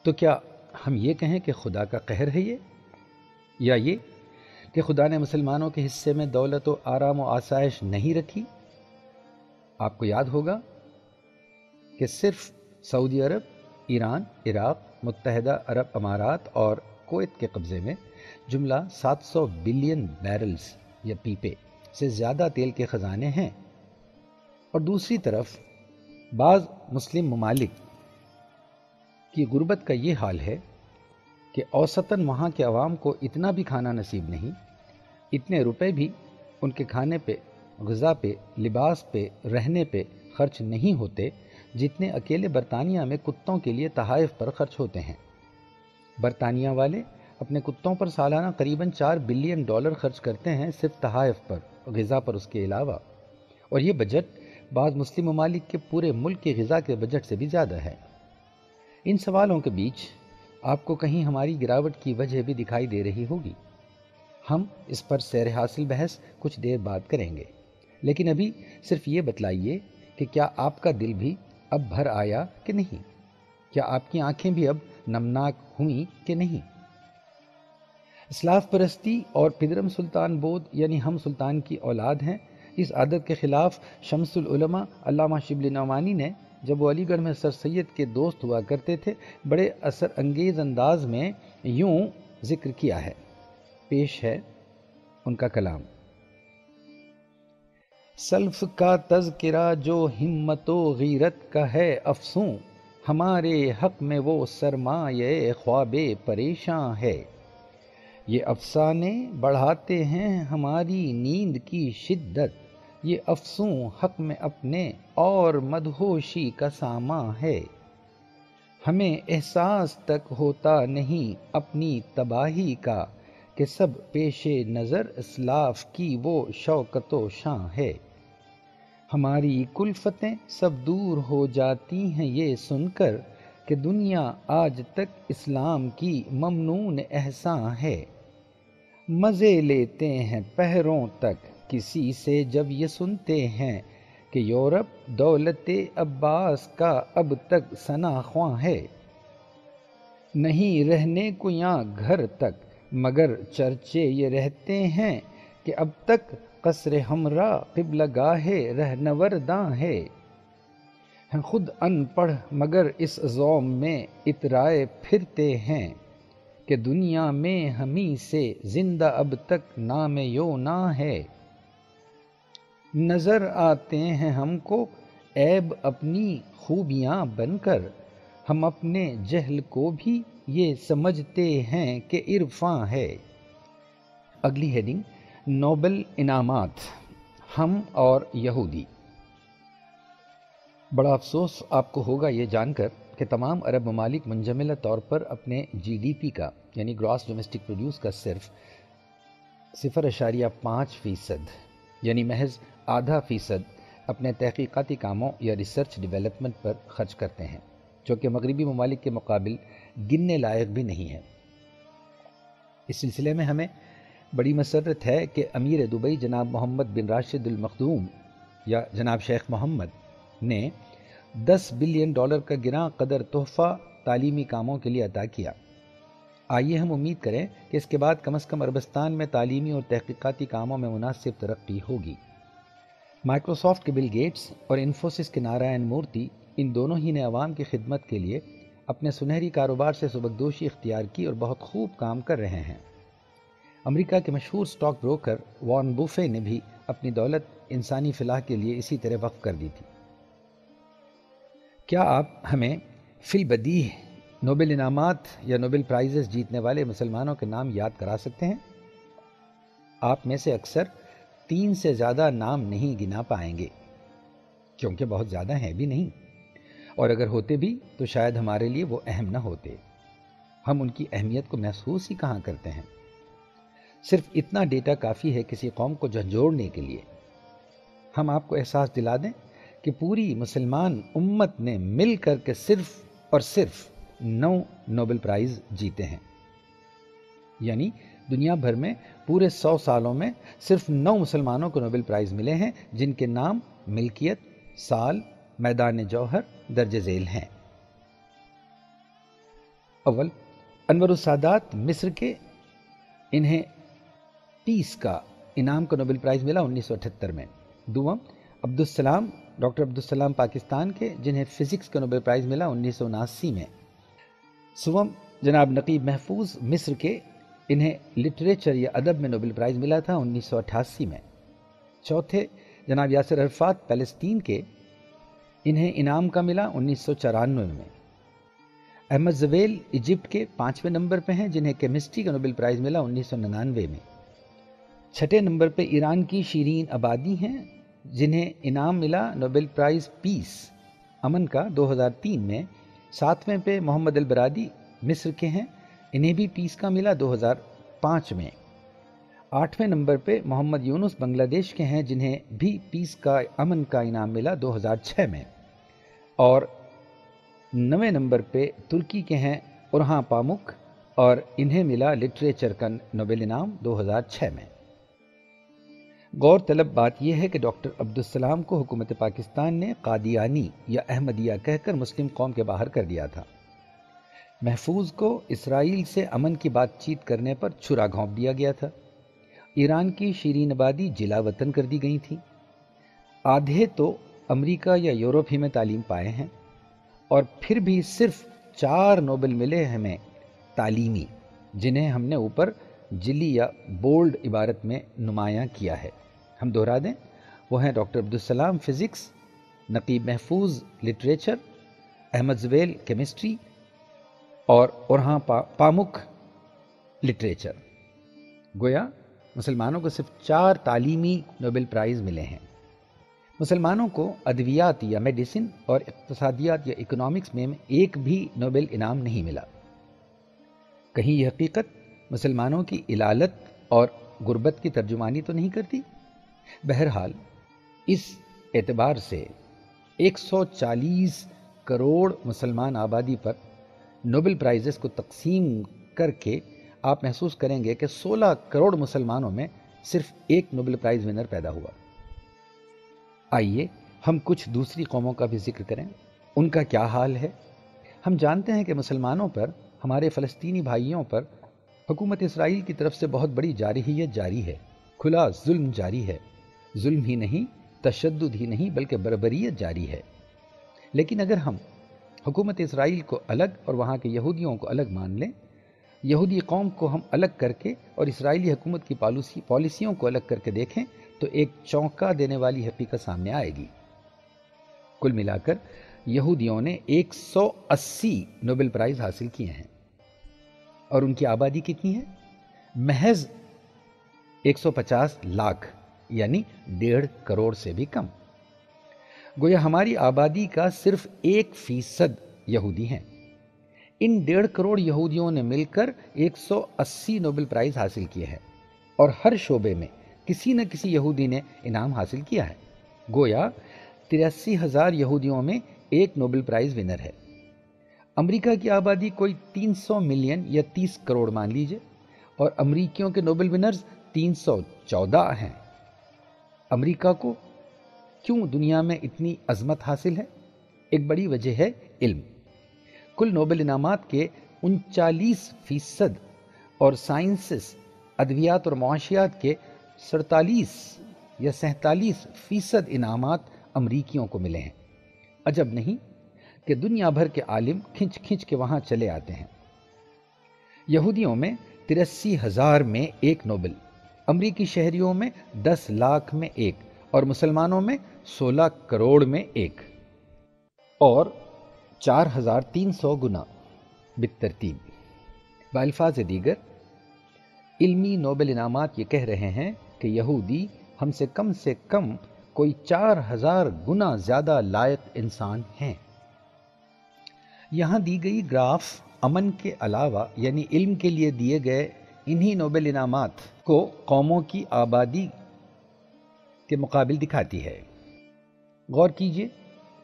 تو کیا ہم یہ کہیں کہ خدا کا قہر ہے یہ، یا یہ کہ خدا نے مسلمانوں کے حصے میں دولت و آرام و آسائش نہیں رکھی؟ آپ کو یاد ہوگا کہ صرف سعودی عرب، ایران، عراق، متحدہ عرب امارات اور کویت کے قبضے میں جملہ 700 بلین بیرلز یا پیپے سے زیادہ تیل کے خزانے ہیں، اور دوسری طرف بعض مسلم ممالک کی غربت کا یہ حال ہے کہ اوسطاً وہاں کے عوام کو اتنا بھی کھانا نصیب نہیں، اتنے روپے بھی ان کے کھانے پہ، غذا پہ، لباس پہ، رہنے پہ خرچ نہیں ہوتے جتنے اکیلے برطانیہ میں کتوں کے لیے تحائف پر خرچ ہوتے ہیں۔ برطانیہ والے اپنے کتوں پر سالانہ قریباً $4 بلین خرچ کرتے ہیں، صرف تحائف پر، غذا پر اس کے علاوہ، اور یہ بجٹ بعض مسلم ممالک کے پورے ملک کی غذا کے بجٹ سے بھی زیادہ ہے۔ ان سوالوں کے بیچ آپ کو کہیں ہماری گراوٹ کی وجہ بھی دکھائی دے رہی ہوگی۔ ہم اس پر سیر حاصل بحث کچھ دیر بعد کریں گے، لیکن ابھی صرف یہ بتلائیے کہ کیا آپ کا دل بھی اب بھر آیا کہ نہیں؟ کیا آپ کی آنکھیں بھی اب نمناک ہوئیں کہ نہیں؟ اسلاف پرستی اور پدرم سلطان بود یعنی ہم سلطان کی اولاد ہیں، اس عادت کے خلاف شمس العلماء علامہ شبلی نعمانی نے، جب وہ علی گڑھ میں سر سید کے دوست ہوا کرتے تھے، بڑے اثر انگیز انداز میں یوں ذکر کیا ہے۔ پیش ہے ان کا کلام: سلف کا تذکرہ جو ہمت و غیرت کا ہے افسوں، ہمارے حق میں وہ سرمایہ خواب پریشاں ہے۔ یہ افسانے بڑھاتے ہیں ہماری نیند کی شدت، یہ افسوں حق میں اپنے اور مدہوشی کا ساماں ہے۔ ہمیں احساس تک ہوتا نہیں اپنی تباہی کا، کہ سب پیش نظر اسلاف کی وہ شوکت و شان ہے۔ ہماری کلفتیں سب دور ہو جاتی ہیں یہ سن کر، کہ دنیا آج تک اسلام کی ممنون احساں ہے۔ مزے لیتے ہیں پہروں تک کسی سے جب یہ سنتے ہیں، کہ یورپ دولت عباس کا اب تک ثنا خواں ہے۔ نہیں رہنے کو یہاں گھر تک مگر چرچے یہ رہتے ہیں، کہ اب تک قصر ہمراہ قبلہ گاہ رہنورداں ہے۔ ہیں خود ان پڑھ مگر اس زوم میں اترائے پھرتے ہیں، کہ دنیا میں ہمیں سے زندہ اب تک نام یونا ہے۔ نظر آتے ہیں ہم کو عیب اپنی خوبیاں بن کر، ہم اپنے جہل کو بھی یہ سمجھتے ہیں کہ عرفاں ہے۔ اگلی ہیڈنگ: نوبل انعامات، ہم اور یہودی۔ بڑا افسوس آپ کو ہوگا یہ جان کر کہ تمام عرب ممالک منجملہ طور پر اپنے جی ڈی پی کا یعنی گراس ڈومیسٹک پروڈیوس کا صرف 0.5% یعنی محض ½ اپنے تحقیقاتی کاموں یا ریسرچ ڈیولپمنٹ پر خرچ کرتے ہیں، جو کہ مغربی ممالک کے مقابل گننے لائق بھی نہیں ہے۔ اس سلسلے میں ہمیں بڑی مسرت ہے کہ امیر دبئی جناب محمد بن راشد المخدوم یا جناب شیخ محمد نے $10 بلین کا گراں قدر تحفہ تعلیمی کاموں کے لیے عطا کیا۔ آئیے ہم امید کریں کہ اس کے بعد کم از کم عربستان میں تعلیمی اور تحقیقاتی کاموں میں مناسب ترقی ہوگی۔ مائکروسافٹ کے بل گیٹس اور انفوسس کے نارائن مورتی، ان دونوں ہی نے عوام کی خدمت کے لیے اپنے سنہری کاروبار سے سبکدوشی اختیار کی اور بہت خوب کام کر رہے ہیں۔ امریکہ کے مشہور سٹاک بروکر وارن بوفے نے بھی اپنی دولت انسانی فلاح کے لیے اسی طرح وقف کر دی تھی۔ کیا آپ ہمیں فی البدیہہ نوبل انعامات یا نوبل پرائزز جیتنے والے مسلمانوں کے نام یاد کرا سکتے ہیں؟ آپ میں سے اکثر 3 سے زیادہ نام نہیں گنا پائیں گے، کیونکہ بہت زیادہ ہیں بھی نہیں، اور اگر ہوتے بھی تو شاید ہمارے لیے وہ اہم نہ ہوتے۔ ہم ان کی اہمیت کو محسوس ہی کہاں کرتے ہیں۔ صرف اتنا ڈیٹا کافی ہے کسی قوم کو جھنجھوڑنے کے لیے۔ ہم آپ کو احساس دلا دیں کہ پوری مسلمان امت نے مل کر کے صرف اور صرف 9 نوبل پرائز جیتے ہیں، یعنی دنیا بھر میں پورے 100 سالوں میں صرف 9 مسلمانوں کو نوبل پرائز ملے ہیں، جن کے نام، ملکیت، سال، میدان جوہر درج ذیل ہیں۔ اول انور السادات مصر کے، انہیں پیس کا انعام کا نوبل پرائز ملا 1978 میں۔ دوم عبدالسلام، ڈاکٹر عبدالسلام پاکستان کے، جنہیں فزکس کا نوبل پرائز ملا 1979 میں۔ سوم جناب نقیب محفوظ مصر کے، انہیں لٹریچر یا ادب میں نوبل پرائز ملا تھا 1988 میں۔ چوتھے جناب یاسر عرفات فلسطین کے، انہیں انعام کا ملا 1994 میں۔ احمد زویل ایجپٹ کے 5ویں نمبر پہ ہیں، جنہیں کیمسٹری کا نوبل پرائز ملا 1999 میں۔ چھٹے نمبر پہ ایران کی شیرین عبادی ہیں، جنہیں انعام ملا نوبل پرائز پیس امن کا 2003 میں۔ 7ویں پہ محمد البرادی مصر کے ہیں، انہیں بھی پیس کا ملا 2005 میں۔ 8ویں نمبر پہ محمد یونس بنگلہ دیش کے ہیں، جنہیں بھی پیس کا امن کا انعام ملا 2006 میں۔ اور 9ویں نمبر پہ ترکی کے ہیں اورہان پامک، اور انہیں ملا لٹریچر کا نوبل انعام 2006 میں۔ غور طلب بات یہ ہے کہ ڈاکٹر عبدالسلام کو حکومت پاکستان نے قادیانی یا احمدیہ کہہ کر مسلم قوم کے باہر کر دیا تھا۔ محفوظ کو اسرائیل سے امن کی بات چیت کرنے پر چھرا گھونپ دیا گیا تھا۔ ایران کی شیرین عبادی جلا وطن کر دی گئی تھی۔ آدھے تو امریکہ یا یورپ ہی میں تعلیم پائے ہیں، اور پھر بھی صرف 4 نوبل ملے ہمیں تعلیمی، جنہیں ہم نے اوپر جلی یا بولڈ عبارت میں نمایاں کیا ہے۔ ہم دہرا دیں، وہ ہیں ڈاکٹر عبدالسلام فزکس، نقیب محفوظ لٹریچر، احمد زویل کیمسٹری، اور اورہان پامک لٹریچر۔ گویا مسلمانوں کو صرف 4 تعلیمی نوبل پرائز ملے ہیں۔ مسلمانوں کو ادویات یا میڈیسن اور اقتصادیات یا اکنامکس میں ایک بھی نوبل انعام نہیں ملا۔ کہیں یہ حقیقت مسلمانوں کی علالت اور غربت کی ترجمانی تو نہیں کرتی؟ بہرحال اس اعتبار سے 140 کروڑ مسلمان آبادی پر نوبل پرائزز کو تقسیم کر کے آپ محسوس کریں گے کہ 16 کروڑ مسلمانوں میں صرف ایک نوبل پرائز ونر پیدا ہوا۔ آئیے ہم کچھ دوسری قوموں کا بھی ذکر کریں، ان کا کیا حال ہے۔ ہم جانتے ہیں کہ مسلمانوں پر، ہمارے فلسطینی بھائیوں پر حکومت اسرائیل کی طرف سے بہت بڑی جارحیت جاری ہے، کھلا ظلم جاری ہے۔ ظلم ہی نہیں، تشدد ہی نہیں، بلکہ بربریت جاری ہے۔ لیکن اگر ہم حکومت اسرائیل کو الگ اور وہاں کے یہودیوں کو الگ مان لیں، یہودی قوم کو ہم الگ کر کے اور اسرائیلی حکومت کی پالیسیوں کو الگ کر کے دیکھیں تو ایک چونکا دینے والی حقیقت سامنے آئے گی۔ کل ملا کر یہودیوں نے 180 نوبل پرائز حاصل کیے ہیں، اور ان کی آبادی کتنی ہے؟ محض 150 لاکھ، یعنی 1.5 کروڑ سے بھی کم۔ گویا ہماری آبادی کا صرف 1% یہودی ہیں۔ ان 1.5 کروڑ یہودیوں نے مل کر 180 نوبل پرائز حاصل کیے ہیں، اور ہر شعبے میں کسی نہ کسی یہودی نے انعام حاصل کیا ہے۔ گویا 83,000 یہودیوں میں ایک نوبل پرائز ونر ہے۔ امریکہ کی آبادی کوئی 300 ملین یا 30 کروڑ مان لیجئے، اور امریکیوں کے نوبل ونرز 314 ہیں۔ امریکہ کو کیوں دنیا میں اتنی عظمت حاصل ہے؟ ایک بڑی وجہ ہے علم۔ کل نوبل انعامات کے 39% اور سائنسز، ادویات اور معاشیات کے 47 یا 47% انعامات امریکیوں کو ملے ہیں۔ عجب نہیں کہ دنیا بھر کے عالم کھنچ کھنچ کے وہاں چلے آتے ہیں۔ یہودیوں میں 83,000 میں ایک نوبل، امریکی شہریوں میں 10 لاکھ میں ایک، اور مسلمانوں میں 16 کروڑ میں ایک، اور 4,300 گنا بالترتیب۔ بالفاظ دیگر علمی نوبل انعامات یہ کہہ رہے ہیں کہ یہودی ہم سے کم کوئی 4,000 گنا زیادہ لائق انسان ہیں۔ یہاں دی گئی گراف امن کے علاوہ یعنی علم کے لیے دیے گئے انہی نوبل انعامات کو قوموں کی آبادی کے مقابل دکھاتی ہے۔ غور کیجئے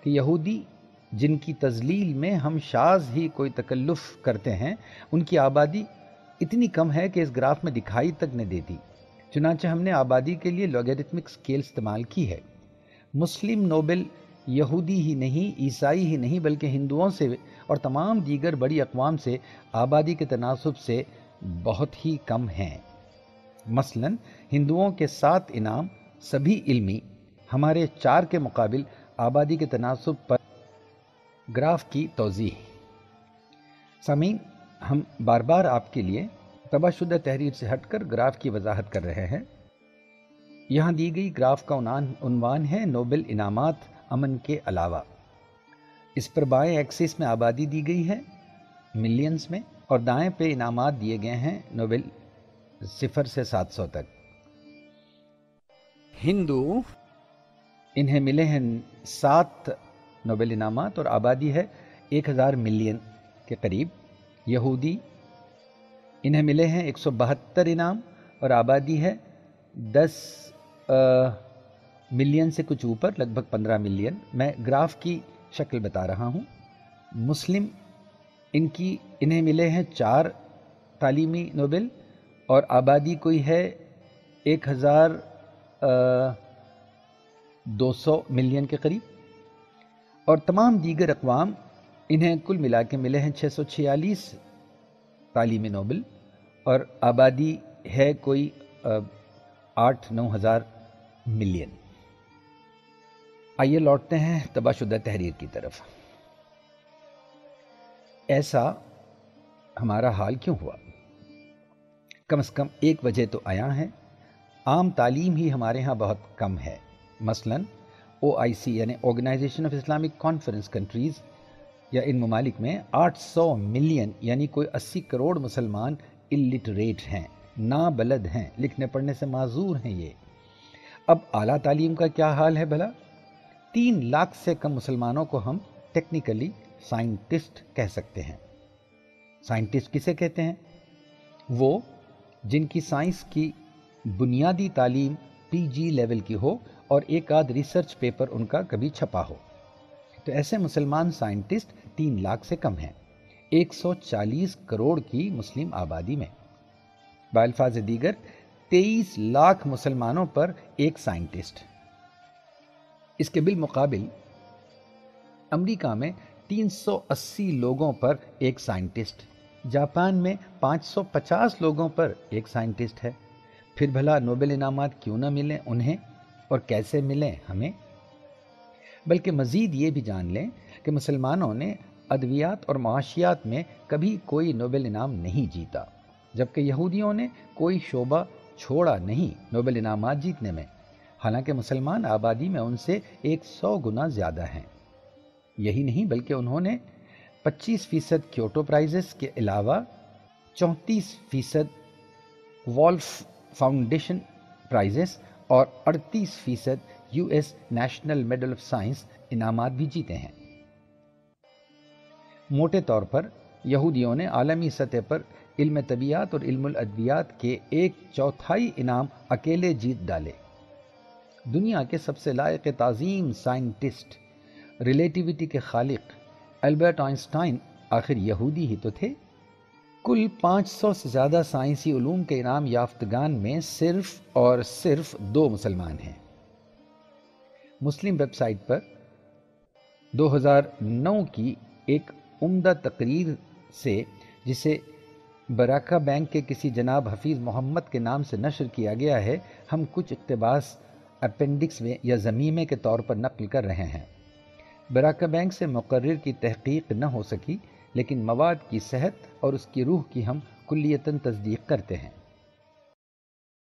کہ یہودی جن کی تذلیل میں ہم شاذ ہی کوئی تکلف کرتے ہیں، ان کی آبادی اتنی کم ہے کہ اس گراف میں دکھائی تک نہ دیتی۔ چنانچہ ہم نے آبادی کے لیے لوگیرتمک اسکیل استعمال کی ہے۔ مسلم نوبل یہودی ہی نہیں، عیسائی ہی نہیں، بلکہ ہندوؤں سے اور تمام دیگر بڑی اقوام سے آبادی کے تناسب سے بہت ہی کم ہیں۔ مثلا ہندوؤں کے 7 انعام سبھی علمی ہمارے 4 کے مقابل آبادی کے تناسب پر گراف کی توضیح۔ سامعین، ہم بار بار آپ کے لیے طبع شدہ تحریر سے ہٹ کر گراف کی وضاحت کر رہے ہیں۔ یہاں دی گئی گراف کا عنوان ہے نوبل انعامات امن کے علاوہ۔ اس پر بائیں ایکسس میں آبادی دی گئی ہے ملینز میں، اور دائیں پہ انعامات دیے گئے ہیں نوبل 0 سے 700 تک۔ ہندو انہیں ملے ہیں 7 نوبل انعامات اور آبادی ہے 1000 ملین کے قریب۔ یہودی انہیں ملے ہیں 172 انعام اور آبادی ہے 10 ملین سے کچھ اوپر، لگ بھگ 15 ملین۔ میں گراف کی شکل بتا رہا ہوں۔ مسلم انہیں ملے ہیں 4 تعلیمی نوبل اور آبادی کوئی ہے 1200 ملین کے قریب، اور تمام دیگر اقوام انہیں کل ملا کے ملے ہیں 646 تعلیمی نوبل اور آبادی ہے کوئی 8-9 ہزار ملین۔ آئیے لوٹتے ہیں طبع شدہ تحریر کی طرف۔ ایسا ہمارا حال کیوں ہوا؟ کم از کم ایک وجہ تو عیاں ہے۔ عام تعلیم ہی ہمارے ہاں بہت کم ہے۔ مثلا OIC یعنی organisation of Islamic conference countries یا ان ممالک میں 800 ملین یعنی کوئی 80 کروڑ مسلمان الٹریٹ ہیں، نابلد ہیں، لکھنے پڑھنے سے معذور ہیں یہ۔ اب اعلیٰ تعلیم کا کیا حال ہے بھلا؟ 3 لاکھ سے کم مسلمانوں کو ہم ٹیکنیکلی سائنٹسٹ کہہ سکتے ہیں۔ سائنٹسٹ کسے کہتے ہیں؟ وہ جن کی سائنس کی بنیادی تعلیم PG لیول کی ہو اور ایک آدھ ریسرچ پیپر ان کا کبھی چھپا ہو۔ تو ایسے مسلمان سائنٹسٹ 3 لاکھ سے کم ہیں 140 کروڑ کی مسلم آبادی میں۔ بالفاظ دیگر 23 لاکھ مسلمانوں پر ایک سائنٹسٹ۔ اس کے بالمقابل امریکہ میں 380 لوگوں پر ایک سائنٹسٹ، جاپان میں 550 لوگوں پر ایک سائنٹسٹ ہے۔ پھر بھلا نوبل انعامات کیوں نہ ملیں انہیں، اور کیسے ملیں ہمیں؟ بلکہ مزید یہ بھی جان لیں کہ مسلمانوں نے ادویات اور معاشیات میں کبھی کوئی نوبل انعام نہیں جیتا، جبکہ یہودیوں نے کوئی شعبہ چھوڑا نہیں نوبل انعامات جیتنے میں، حالانکہ مسلمان آبادی میں ان سے 100 گنا زیادہ ہیں۔ یہی نہیں بلکہ انہوں نے 25% کیوٹو پرائزز کے علاوہ 34% والف فاؤنڈیشن پرائزز اور 38% US national medal of science انعامات بھی جیتے ہیں۔ موٹے طور پر یہودیوں نے عالمی سطح پر علم طبیعیات اور علم الادویات کے 1/4 انعام اکیلے جیت ڈالے۔ دنیا کے سب سے لائق تعظیم سائنٹسٹ، ریلیٹیوٹی کے خالق البرٹ آئنسٹائن آخر یہودی ہی تو تھے۔ کل 500 سے زیادہ سائنسی علوم کے انعام یافتگان میں صرف اور صرف 2 مسلمان ہیں۔ مسلم ویب سائٹ پر 2009 کی ایک عمدہ تقریر سے، جسے براکا بینک کے کسی جناب حفیظ محمد کے نام سے نشر کیا گیا ہے، ہم کچھ اقتباس اپینڈکس میں یا ضمیمے کے طور پر نقل کر رہے ہیں۔ براکا بینک سے مقرر کی تحقیق نہ ہو سکی، لیکن مواد کی صحت اور اس کی روح کی ہم کلیتاً تصدیق کرتے ہیں۔